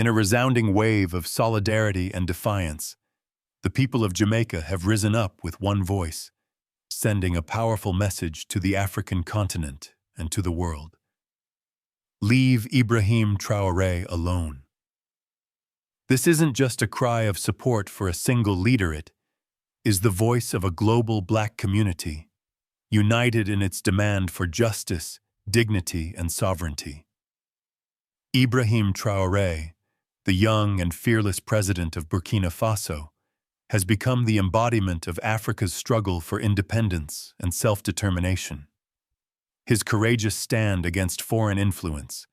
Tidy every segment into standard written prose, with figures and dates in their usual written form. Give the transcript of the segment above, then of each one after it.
In a resounding wave of solidarity and defiance, the people of Jamaica have risen up with one voice, sending a powerful message to the African continent and to the world. Leave Ibrahim Traoré alone. This isn't just a cry of support for a single leader, it is the voice of a global Black community, united in its demand for justice, dignity, and sovereignty. Ibrahim Traoré, the young and fearless president of Burkina Faso, has become the embodiment of Africa's struggle for independence and self-determination. His courageous stand against foreign influence,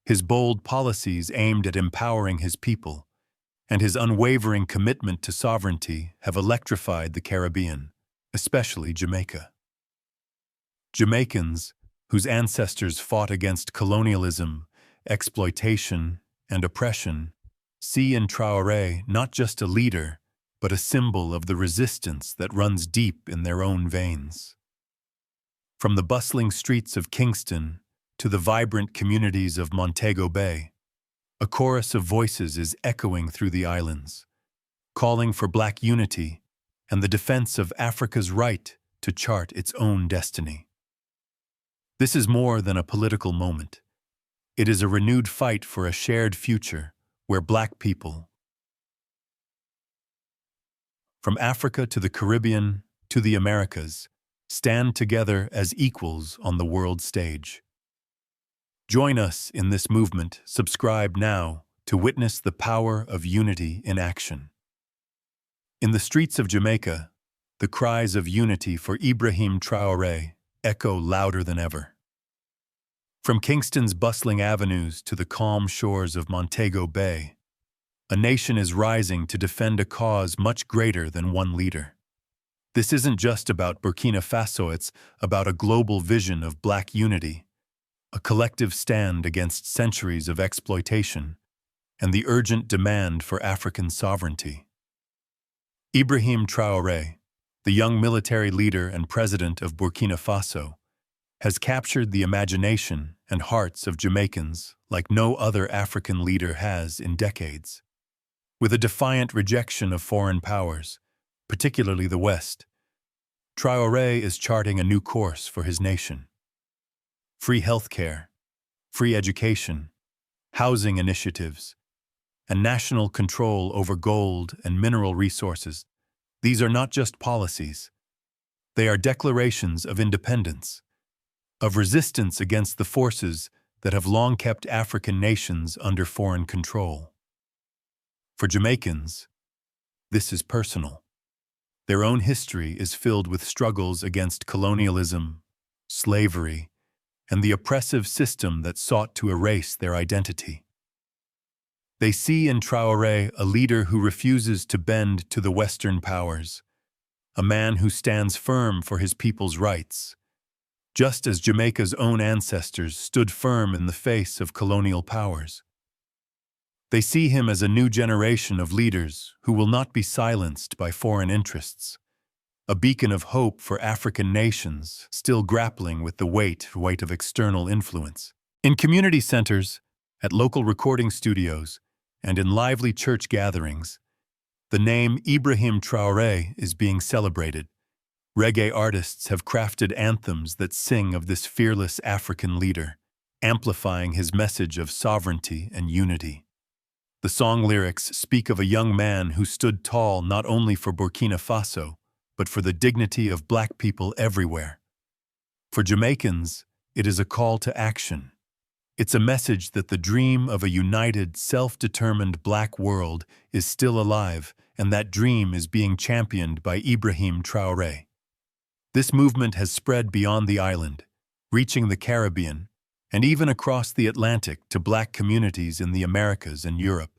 his bold policies aimed at empowering his people, and his unwavering commitment to sovereignty have electrified the Caribbean, especially Jamaica. Jamaicans, whose ancestors fought against colonialism, exploitation, and oppression, see in Traoré not just a leader, but a symbol of the resistance that runs deep in their own veins. From the bustling streets of Kingston to the vibrant communities of Montego Bay, a chorus of voices is echoing through the islands, calling for Black unity and the defense of Africa's right to chart its own destiny. This is more than a political moment. It is a renewed fight for a shared future where Black people, from Africa to the Caribbean to the Americas, stand together as equals on the world stage. Join us in this movement. Subscribe now to witness the power of unity in action. In the streets of Jamaica, the cries of unity for Ibrahim Traoré echo louder than ever. From Kingston's bustling avenues to the calm shores of Montego Bay, a nation is rising to defend a cause much greater than one leader. This isn't just about Burkina Faso, it's about a global vision of Black unity, a collective stand against centuries of exploitation, and the urgent demand for African sovereignty. Ibrahim Traoré, the young military leader and president of Burkina Faso, has captured the imagination and hearts of Jamaicans like no other African leader has in decades. With a defiant rejection of foreign powers, particularly the West, Traoré is charting a new course for his nation. Free healthcare, free education, housing initiatives, and national control over gold and mineral resources. These are not just policies. They are declarations of independence, of resistance against the forces that have long kept African nations under foreign control. For Jamaicans, this is personal. Their own history is filled with struggles against colonialism, slavery, and the oppressive system that sought to erase their identity. They see in Traoré a leader who refuses to bend to the Western powers, a man who stands firm for his people's rights, just as Jamaica's own ancestors stood firm in the face of colonial powers. They see him as a new generation of leaders who will not be silenced by foreign interests, a beacon of hope for African nations still grappling with the weight of external influence. In community centers, at local recording studios, and in lively church gatherings, the name Ibrahim Traoré is being celebrated. Reggae artists have crafted anthems that sing of this fearless African leader, amplifying his message of sovereignty and unity. The song lyrics speak of a young man who stood tall not only for Burkina Faso, but for the dignity of Black people everywhere. For Jamaicans, it is a call to action. It's a message that the dream of a united, self-determined Black world is still alive, and that dream is being championed by Ibrahim Traoré. This movement has spread beyond the island, reaching the Caribbean, and even across the Atlantic to Black communities in the Americas and Europe.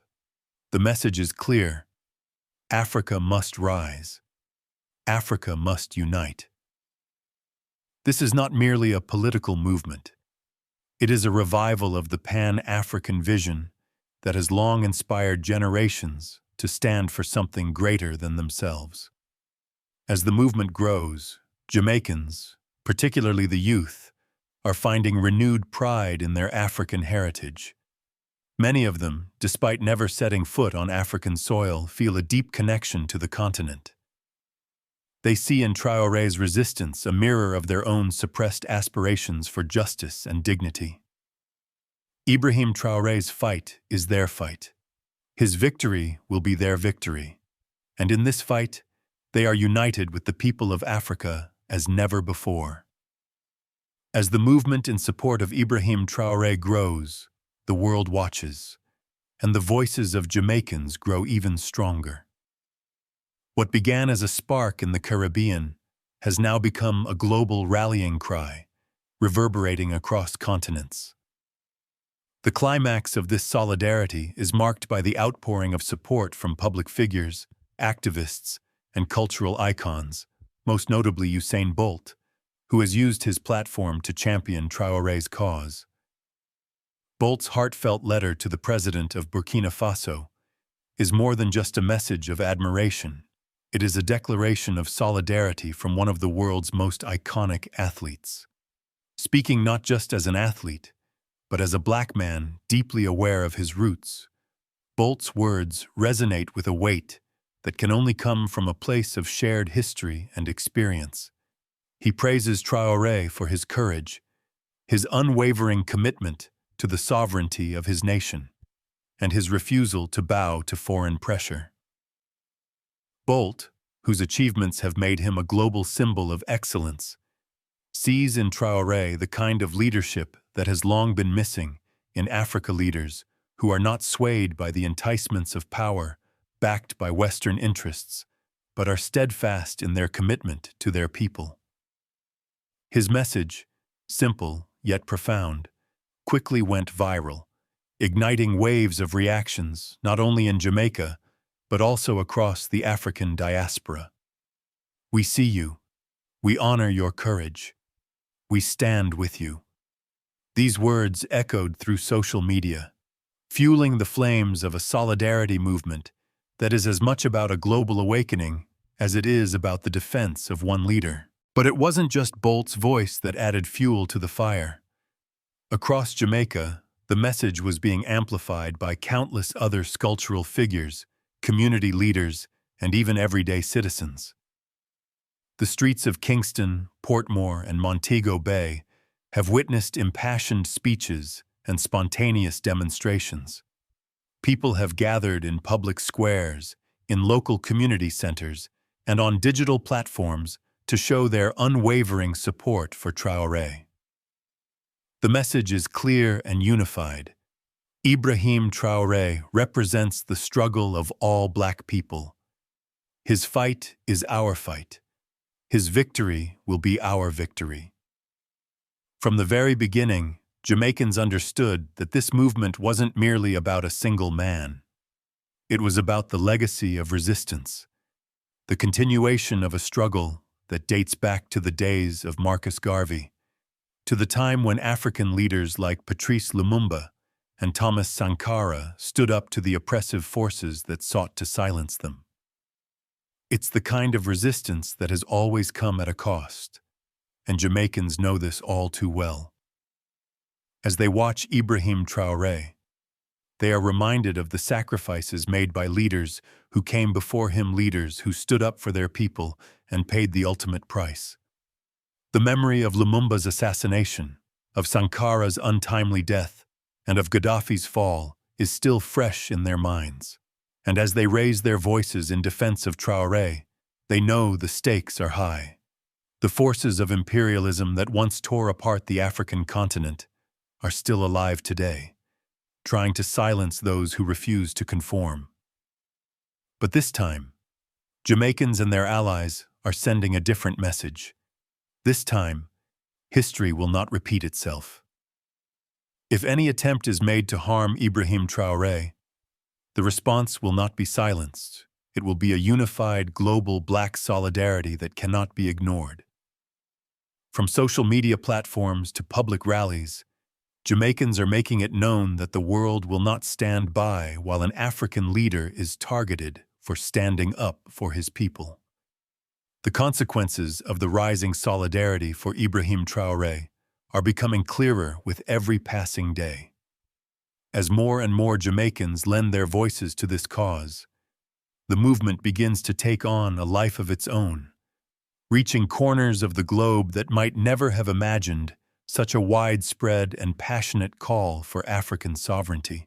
The message is clear. Africa must rise. Africa must unite. This is not merely a political movement. It is a revival of the Pan-African vision that has long inspired generations to stand for something greater than themselves. As the movement grows, Jamaicans, particularly the youth, are finding renewed pride in their African heritage. Many of them, despite never setting foot on African soil, feel a deep connection to the continent. They see in Traoré's resistance a mirror of their own suppressed aspirations for justice and dignity. Ibrahim Traoré's fight is their fight. His victory will be their victory. And in this fight, they are united with the people of Africa as never before. As the movement in support of Ibrahim Traoré grows, the world watches, and the voices of Jamaicans grow even stronger. What began as a spark in the Caribbean has now become a global rallying cry, reverberating across continents. The climax of this solidarity is marked by the outpouring of support from public figures, activists, and cultural icons, most notably Usain Bolt, who has used his platform to champion Traoré's cause. Bolt's heartfelt letter to the president of Burkina Faso is more than just a message of admiration. It is a declaration of solidarity from one of the world's most iconic athletes. Speaking not just as an athlete, but as a black man deeply aware of his roots, Bolt's words resonate with a weight that can only come from a place of shared history and experience. He praises Traoré for his courage, his unwavering commitment to the sovereignty of his nation, and his refusal to bow to foreign pressure. Bolt, whose achievements have made him a global symbol of excellence, sees in Traoré the kind of leadership that has long been missing in Africa, leaders who are not swayed by the enticements of power, backed by Western interests, but are steadfast in their commitment to their people. His message, simple yet profound, quickly went viral, igniting waves of reactions not only in Jamaica, but also across the African diaspora. We see you. We honor your courage. We stand with you. These words echoed through social media, fueling the flames of a solidarity movement that is as much about a global awakening as it is about the defense of one leader. But it wasn't just Bolt's voice that added fuel to the fire. Across Jamaica, the message was being amplified by countless other cultural figures, community leaders, and even everyday citizens. The streets of Kingston, Portmore, and Montego Bay have witnessed impassioned speeches and spontaneous demonstrations. People have gathered in public squares, in local community centers, and on digital platforms to show their unwavering support for Traoré. The message is clear and unified. Ibrahim Traoré represents the struggle of all black people. His fight is our fight. His victory will be our victory. From the very beginning, Jamaicans understood that this movement wasn't merely about a single man. It was about the legacy of resistance, the continuation of a struggle that dates back to the days of Marcus Garvey, to the time when African leaders like Patrice Lumumba and Thomas Sankara stood up to the oppressive forces that sought to silence them. It's the kind of resistance that has always come at a cost, and Jamaicans know this all too well. As they watch Ibrahim Traoré, they are reminded of the sacrifices made by leaders who came before him, leaders who stood up for their people and paid the ultimate price. The memory of Lumumba's assassination, of Sankara's untimely death, and of Gaddafi's fall is still fresh in their minds. And as they raise their voices in defense of Traoré, they know the stakes are high. The forces of imperialism that once tore apart the African continent are still alive today, trying to silence those who refuse to conform. But this time, Jamaicans and their allies are sending a different message. This time, history will not repeat itself. If any attempt is made to harm Ibrahim Traoré, the response will not be silenced. It will be a unified global black solidarity that cannot be ignored. From social media platforms to public rallies, Jamaicans are making it known that the world will not stand by while an African leader is targeted for standing up for his people. The consequences of the rising solidarity for Ibrahim Traoré are becoming clearer with every passing day. As more and more Jamaicans lend their voices to this cause, the movement begins to take on a life of its own, reaching corners of the globe that might never have imagined such a widespread and passionate call for African sovereignty.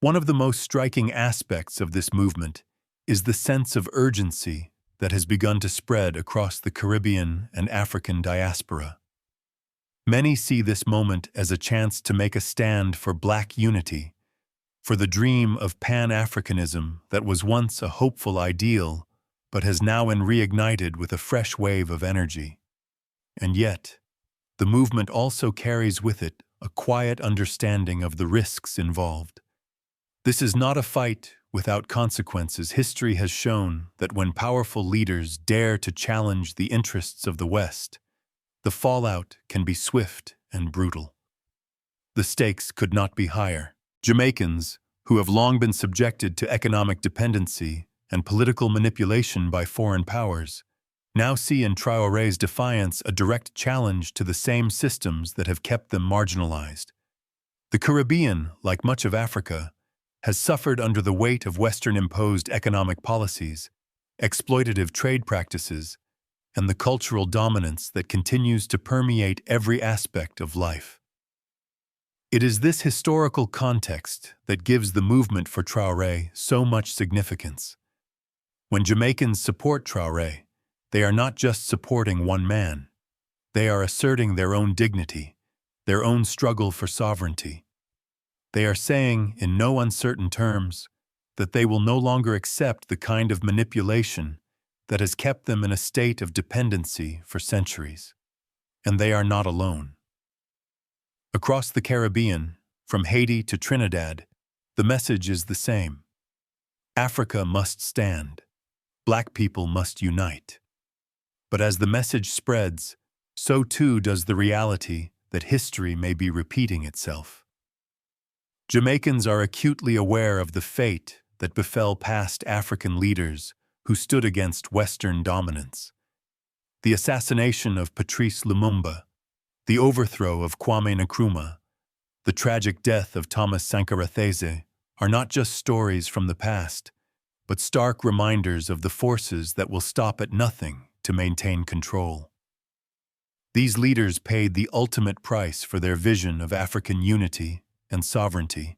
One of the most striking aspects of this movement is the sense of urgency that has begun to spread across the Caribbean and African diaspora. Many see this moment as a chance to make a stand for Black unity, for the dream of Pan-Africanism that was once a hopeful ideal but has now been reignited with a fresh wave of energy. And yet, the movement also carries with it a quiet understanding of the risks involved. This is not a fight without consequences. History has shown that when powerful leaders dare to challenge the interests of the West, the fallout can be swift and brutal. The stakes could not be higher. Jamaicans, who have long been subjected to economic dependency and political manipulation by foreign powers, now see in Traoré's defiance a direct challenge to the same systems that have kept them marginalized. The Caribbean, like much of Africa, has suffered under the weight of Western-imposed economic policies, exploitative trade practices, and the cultural dominance that continues to permeate every aspect of life. It is this historical context that gives the movement for Traoré so much significance. When Jamaicans support Traoré, they are not just supporting one man. They are asserting their own dignity, their own struggle for sovereignty. They are saying, in no uncertain terms, that they will no longer accept the kind of manipulation that has kept them in a state of dependency for centuries. And they are not alone. Across the Caribbean, from Haiti to Trinidad, the message is the same. Africa must stand. Black people must unite. But as the message spreads, so too does the reality that history may be repeating itself. Jamaicans are acutely aware of the fate that befell past African leaders who stood against Western dominance. The assassination of Patrice Lumumba, the overthrow of Kwame Nkrumah, the tragic death of Thomas Sankara These are not just stories from the past, but stark reminders of the forces that will stop at nothing to maintain control. These leaders paid the ultimate price for their vision of African unity and sovereignty.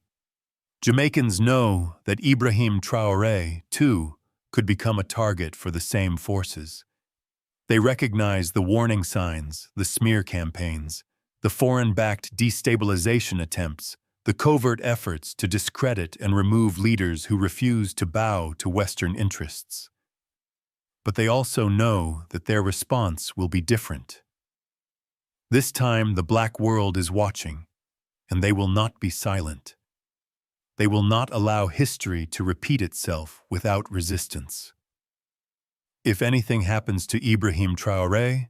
Jamaicans know that Ibrahim Traoré, too, could become a target for the same forces. They recognize the warning signs, the smear campaigns, the foreign-backed destabilization attempts, the covert efforts to discredit and remove leaders who refuse to bow to Western interests. But they also know that their response will be different. This time, the Black world is watching, and they will not be silent. They will not allow history to repeat itself without resistance. If anything happens to Ibrahim Traoré,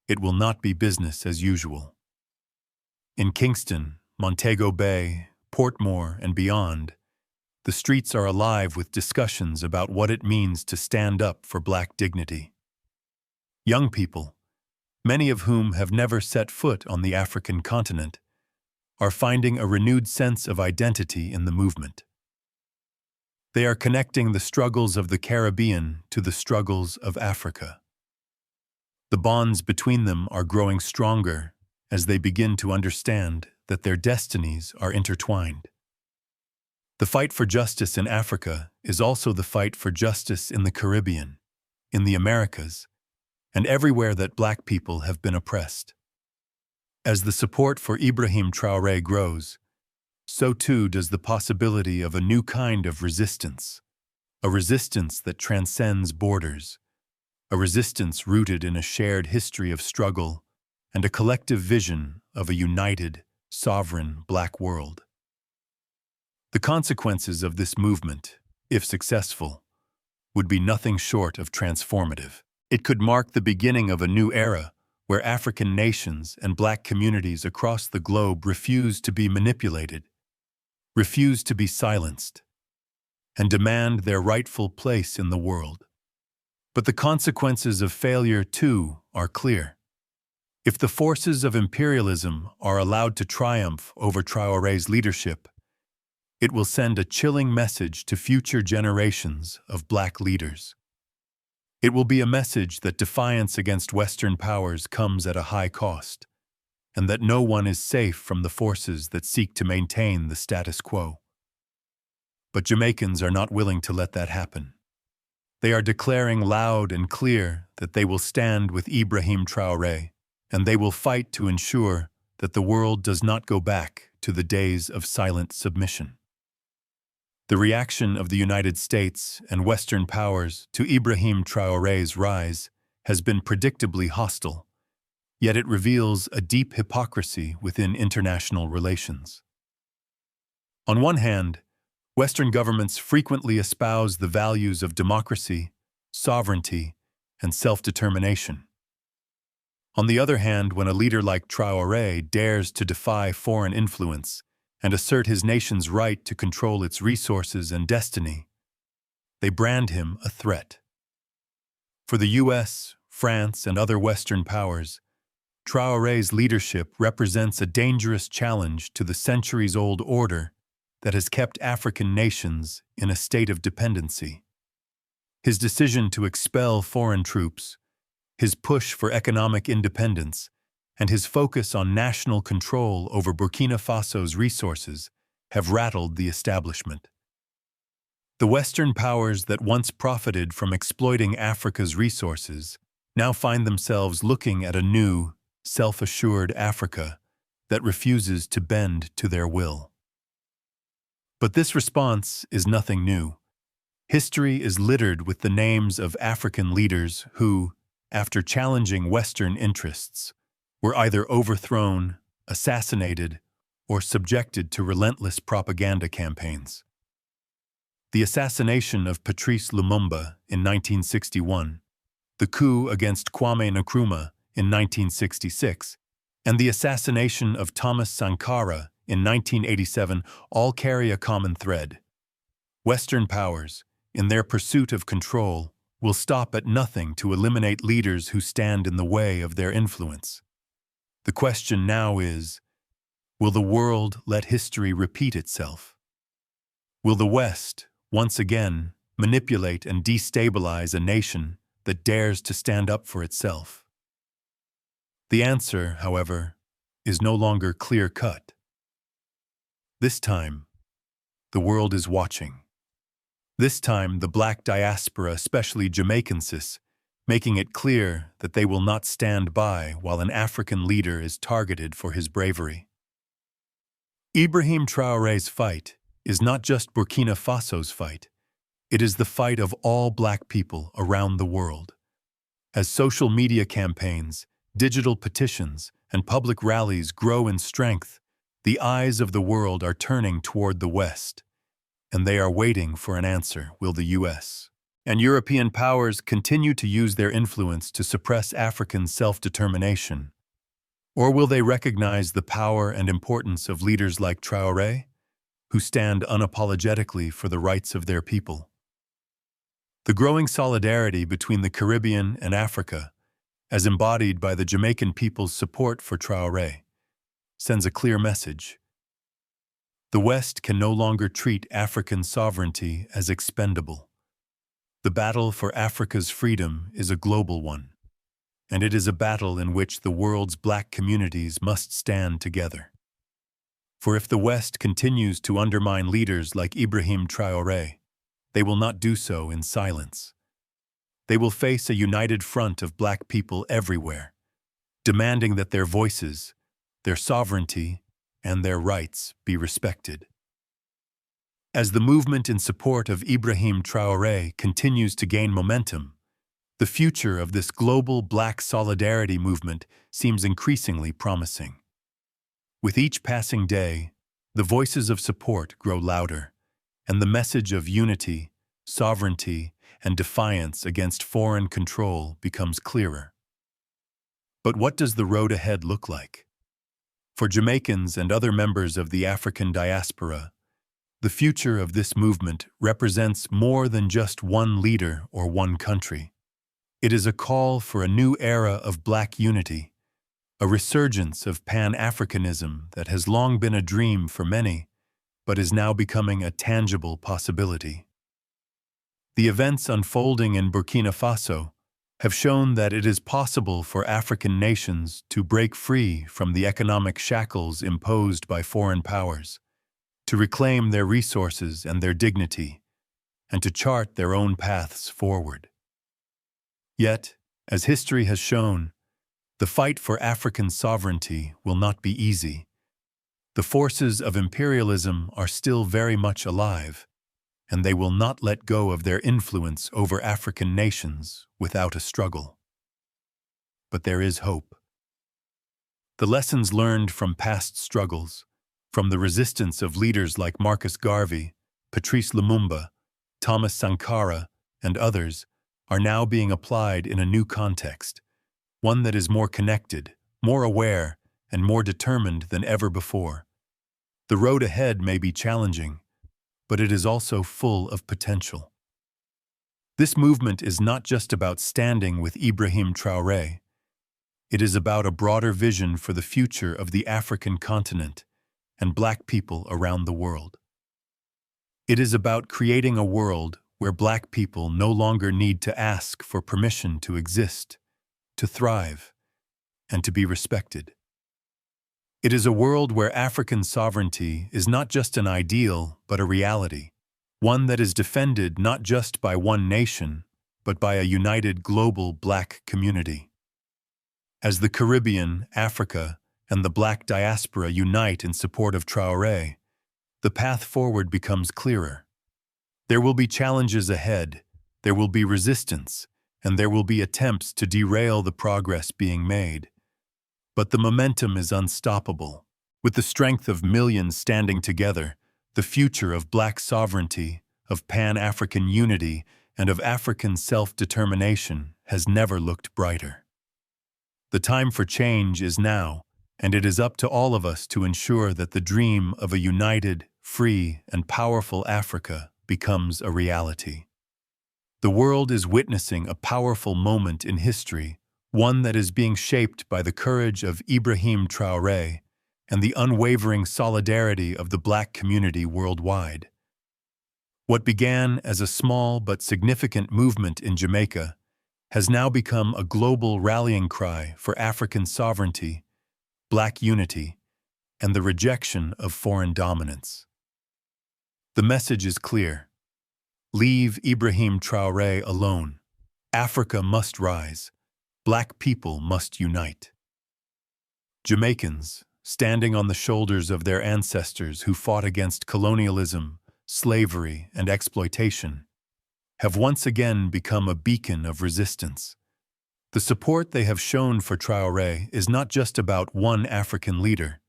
it will not be business as usual. In Kingston, Montego Bay, Portmore, and beyond, the streets are alive with discussions about what it means to stand up for Black dignity. Young people, many of whom have never set foot on the African continent, are finding a renewed sense of identity in the movement. They are connecting the struggles of the Caribbean to the struggles of Africa. The bonds between them are growing stronger as they begin to understand that their destinies are intertwined. The fight for justice in Africa is also the fight for justice in the Caribbean, in the Americas, and everywhere that Black people have been oppressed. As the support for Ibrahim Traoré grows, so too does the possibility of a new kind of resistance, a resistance that transcends borders, a resistance rooted in a shared history of struggle and a collective vision of a united, sovereign Black world. The consequences of this movement, if successful, would be nothing short of transformative. It could mark the beginning of a new era where African nations and Black communities across the globe refuse to be manipulated, refuse to be silenced, and demand their rightful place in the world. But the consequences of failure, too, are clear. If the forces of imperialism are allowed to triumph over Traoré's leadership, it will send a chilling message to future generations of black leaders. It will be a message that defiance against Western powers comes at a high cost, and that no one is safe from the forces that seek to maintain the status quo. But Jamaicans are not willing to let that happen. They are declaring loud and clear that they will stand with Ibrahim Traoré, and they will fight to ensure that the world does not go back to the days of silent submission. The reaction of the United States and Western powers to Ibrahim Traoré's rise has been predictably hostile, yet it reveals a deep hypocrisy within international relations. On one hand, Western governments frequently espouse the values of democracy, sovereignty, and self-determination. On the other hand, when a leader like Traoré dares to defy foreign influence and assert his nation's right to control its resources and destiny, they brand him a threat. For the US, France, and other Western powers, Traoré's leadership represents a dangerous challenge to the centuries-old order that has kept African nations in a state of dependency. His decision to expel foreign troops, his push for economic independence, and his focus on national control over Burkina Faso's resources have rattled the establishment. The Western powers that once profited from exploiting Africa's resources now find themselves looking at a new, self-assured Africa that refuses to bend to their will. But this response is nothing new. History is littered with the names of African leaders who, after challenging Western interests, were either overthrown, assassinated, or subjected to relentless propaganda campaigns. The assassination of Patrice Lumumba in 1961, the coup against Kwame Nkrumah in 1966, and the assassination of Thomas Sankara in 1987 all carry a common thread. Western powers, in their pursuit of control, will stop at nothing to eliminate leaders who stand in the way of their influence. The question now is, will the world let history repeat itself? Will the West, once again, manipulate and destabilize a nation that dares to stand up for itself? The answer, however, is no longer clear-cut. This time, the world is watching. This time, the black diaspora, especially Jamaicans, making it clear that they will not stand by while an African leader is targeted for his bravery. Ibrahim Traoré's fight is not just Burkina Faso's fight. It is the fight of all black people around the world. As social media campaigns, digital petitions, and public rallies grow in strength, the eyes of the world are turning toward the West, and they are waiting for an answer. Will the US and European powers continue to use their influence to suppress African self-determination? Or will they recognize the power and importance of leaders like Traoré, who stand unapologetically for the rights of their people? The growing solidarity between the Caribbean and Africa, as embodied by the Jamaican people's support for Traoré, sends a clear message. The West can no longer treat African sovereignty as expendable. The battle for Africa's freedom is a global one, and it is a battle in which the world's black communities must stand together. For if the West continues to undermine leaders like Ibrahim Traoré, they will not do so in silence. They will face a united front of black people everywhere, demanding that their voices, their sovereignty, and their rights be respected. As the movement in support of Ibrahim Traoré continues to gain momentum, the future of this global black solidarity movement seems increasingly promising. With each passing day, the voices of support grow louder, and the message of unity, sovereignty, and defiance against foreign control becomes clearer. But what does the road ahead look like? For Jamaicans and other members of the African diaspora, the future of this movement represents more than just one leader or one country. It is a call for a new era of black unity, a resurgence of Pan-Africanism that has long been a dream for many, but is now becoming a tangible possibility. The events unfolding in Burkina Faso have shown that it is possible for African nations to break free from the economic shackles imposed by foreign powers, to reclaim their resources and their dignity, and to chart their own paths forward. Yet, as history has shown, the fight for African sovereignty will not be easy. The forces of imperialism are still very much alive, and they will not let go of their influence over African nations without a struggle. But there is hope. The lessons learned from past struggles, from the resistance of leaders like Marcus Garvey, Patrice Lumumba, Thomas Sankara, and others, are now being applied in a new context, one that is more connected, more aware, and more determined than ever before. The road ahead may be challenging, but it is also full of potential. This movement is not just about standing with Ibrahim Traoré. It is about a broader vision for the future of the African continent and Black people around the world. It is about creating a world where Black people no longer need to ask for permission to exist, to thrive, and to be respected. It is a world where African sovereignty is not just an ideal, but a reality, one that is defended not just by one nation, but by a united global Black community. As the Caribbean, Africa, and the Black diaspora unite in support of Traoré, the path forward becomes clearer. There will be challenges ahead, there will be resistance, and there will be attempts to derail the progress being made. But the momentum is unstoppable. With the strength of millions standing together, the future of Black sovereignty, of Pan-African unity, and of African self-determination has never looked brighter. The time for change is now, and it is up to all of us to ensure that the dream of a united, free, and powerful Africa becomes a reality. The world is witnessing a powerful moment in history, one that is being shaped by the courage of Ibrahim Traoré and the unwavering solidarity of the Black community worldwide. What began as a small but significant movement in Jamaica has now become a global rallying cry for African sovereignty, Black unity, and the rejection of foreign dominance. The message is clear. Leave Ibrahim Traoré alone. Africa must rise. Black people must unite. Jamaicans, standing on the shoulders of their ancestors who fought against colonialism, slavery, and exploitation, have once again become a beacon of resistance. The support they have shown for Traoré is not just about one African leader.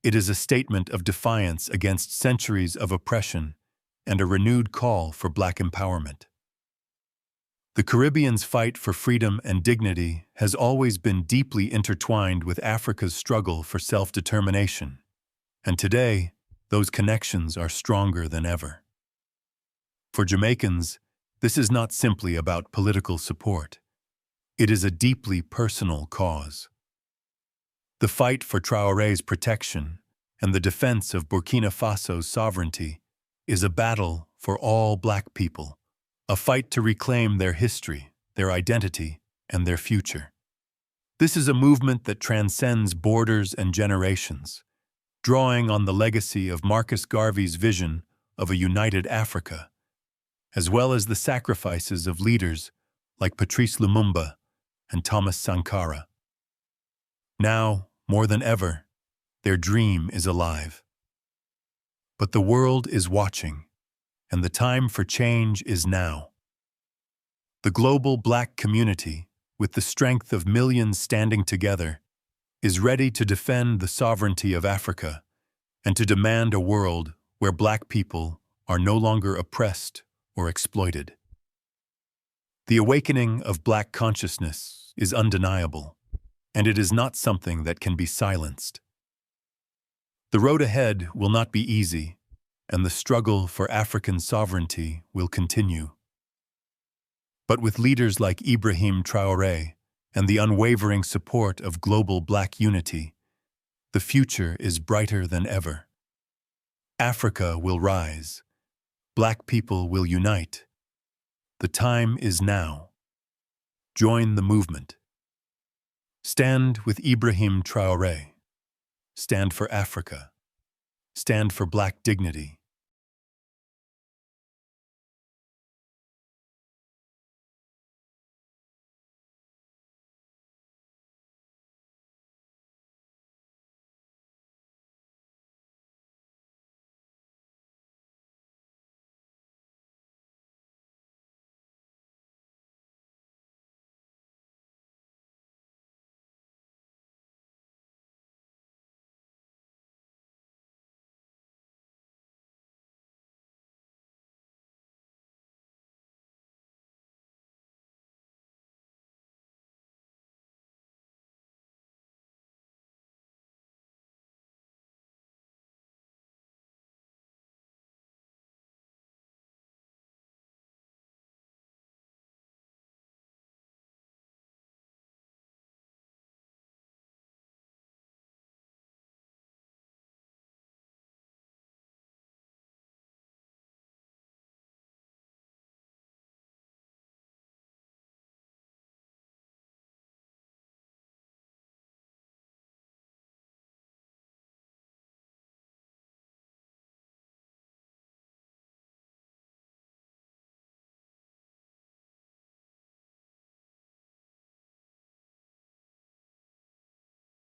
It is a statement of defiance against centuries of oppression and a renewed call for Black empowerment. The Caribbean's fight for freedom and dignity has always been deeply intertwined with Africa's struggle for self-determination, and today, those connections are stronger than ever. For Jamaicans, this is not simply about political support. It is a deeply personal cause. The fight for Traoré's protection and the defense of Burkina Faso's sovereignty is a battle for all Black people. A fight to reclaim their history, their identity, and their future. This is a movement that transcends borders and generations, drawing on the legacy of Marcus Garvey's vision of a united Africa, as well as the sacrifices of leaders like Patrice Lumumba and Thomas Sankara. Now, more than ever, their dream is alive. But the world is watching, and the time for change is now. The global Black community, with the strength of millions standing together, is ready to defend the sovereignty of Africa and to demand a world where Black people are no longer oppressed or exploited. The awakening of Black consciousness is undeniable, and it is not something that can be silenced. The road ahead will not be easy, and the struggle for African sovereignty will continue. But with leaders like Ibrahim Traoré and the unwavering support of global Black unity, the future is brighter than ever. Africa will rise. Black people will unite. The time is now. Join the movement. Stand with Ibrahim Traoré. Stand for Africa. Stand for Black dignity.